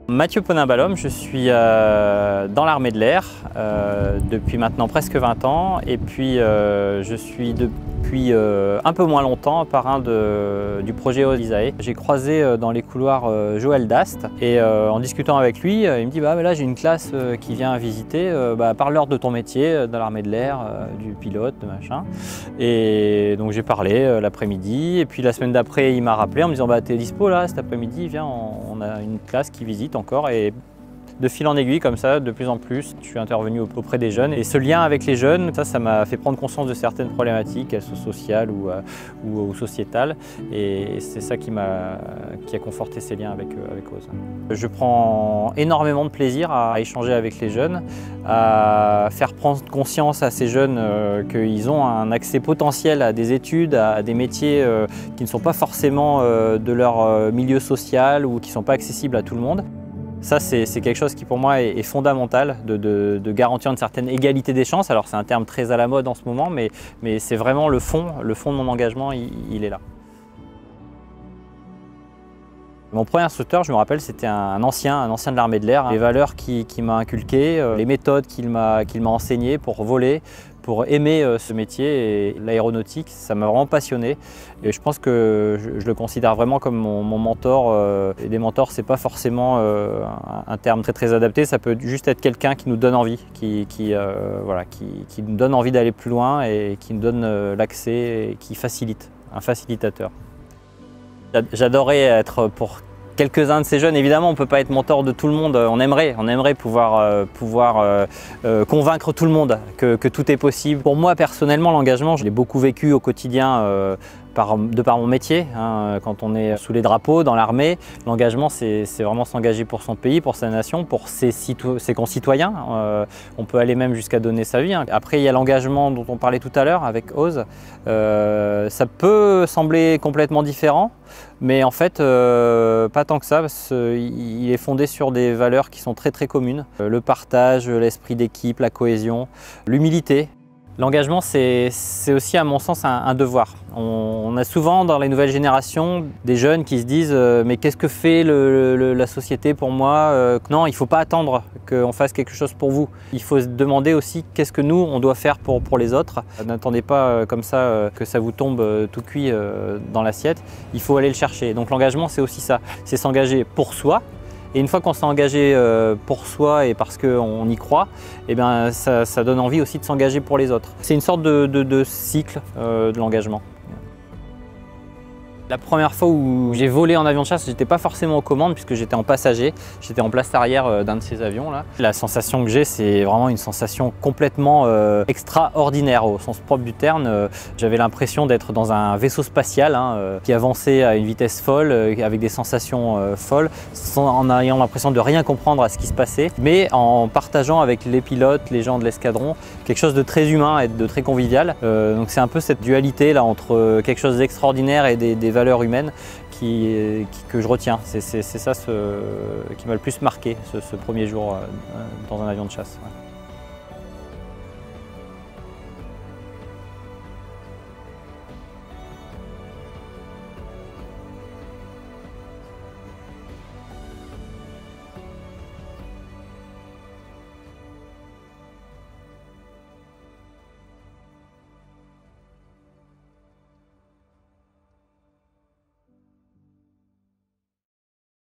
Mathieu Ponin-Ballum, je suis dans l'armée de l'air depuis maintenant presque 20 ans et puis je suis depuis un peu moins longtemps parrain du projet OSISAE. J'ai croisé dans les couloirs Joël Dast et en discutant avec lui, il me dit bah, là j'ai une classe qui vient visiter, parle-leur de ton métier dans l'armée de l'air, du pilote, de machin. Et donc j'ai parlé l'après-midi et puis la semaine d'après il m'a rappelé en me disant bah, t'es dispo là cet après-midi, viens, on a une classe qui visite encore. Et de fil en aiguille comme ça, de plus en plus, je suis intervenu auprès des jeunes. Et ce lien avec les jeunes, ça m'a fait prendre conscience de certaines problématiques, qu'elles soient sociales ou sociétales. Et c'est ça qui a conforté ces liens avec Ose. Je prends énormément de plaisir à échanger avec les jeunes, à faire prendre conscience à ces jeunes qu'ils ont un accès potentiel à des études, à des métiers qui ne sont pas forcément de leur milieu social ou qui ne sont pas accessibles à tout le monde. Ça, c'est quelque chose qui pour moi est fondamental, de garantir une certaine égalité des chances. Alors c'est un terme très à la mode en ce moment, mais c'est vraiment le fond de mon engagement, il est là. Mon premier instructeur, je me rappelle, c'était un ancien de l'armée de l'air. Les valeurs qu'il m'a inculquées, les méthodes qu'il m'a enseignées pour voler, pour aimer ce métier et l'aéronautique, ça m'a vraiment passionné. Et je pense que je le considère vraiment comme mon mentor. Et des mentors, c'est pas forcément un terme très adapté, ça peut juste être quelqu'un qui nous donne envie, qui nous donne envie d'aller plus loin et qui nous donne l'accès et qui facilite, un facilitateur. J'adorais être pour quelques-uns de ces jeunes. Évidemment, on ne peut pas être mentor de tout le monde. On aimerait pouvoir convaincre tout le monde que tout est possible. Pour moi, personnellement, l'engagement, je l'ai beaucoup vécu au quotidien de par mon métier. Quand on est sous les drapeaux, dans l'armée, l'engagement, c'est vraiment s'engager pour son pays, pour sa nation, pour ses concitoyens. On peut aller même jusqu'à donner sa vie. Après, il y a l'engagement dont on parlait tout à l'heure avec Ose. Ça peut sembler complètement différent, mais en fait, pas tant que ça, parce qu'il est fondé sur des valeurs qui sont très communes. Le partage, l'esprit d'équipe, la cohésion, l'humilité. L'engagement, c'est aussi à mon sens un devoir. On a souvent dans les nouvelles générations des jeunes qui se disent mais qu'est-ce que fait la société pour moi? Non, il ne faut pas attendre qu'on fasse quelque chose pour vous. Il faut se demander aussi qu'est-ce que nous, on doit faire pour les autres. N'attendez pas comme ça que ça vous tombe tout cuit dans l'assiette. Il faut aller le chercher. Donc l'engagement, c'est aussi ça. C'est s'engager pour soi. Et une fois qu'on s'est engagé pour soi et parce qu'on y croit, eh bien, ça donne envie aussi de s'engager pour les autres. C'est une sorte de cycle de l'engagement. La première fois où j'ai volé en avion de chasse, j'étais pas forcément aux commandes puisque j'étais en passager, j'étais en place arrière d'un de ces avions là. La sensation que j'ai, c'est vraiment une sensation complètement extraordinaire au sens propre du terme. J'avais l'impression d'être dans un vaisseau spatial qui avançait à une vitesse folle, avec des sensations folles, en ayant l'impression de rien comprendre à ce qui se passait, mais en partageant avec les pilotes, les gens de l'escadron, quelque chose de très humain et de très convivial. Donc c'est un peu cette dualité là entre quelque chose d'extraordinaire et des valeurs humaines que je retiens. C'est ça qui m'a le plus marqué ce premier jour dans un avion de chasse. Ouais.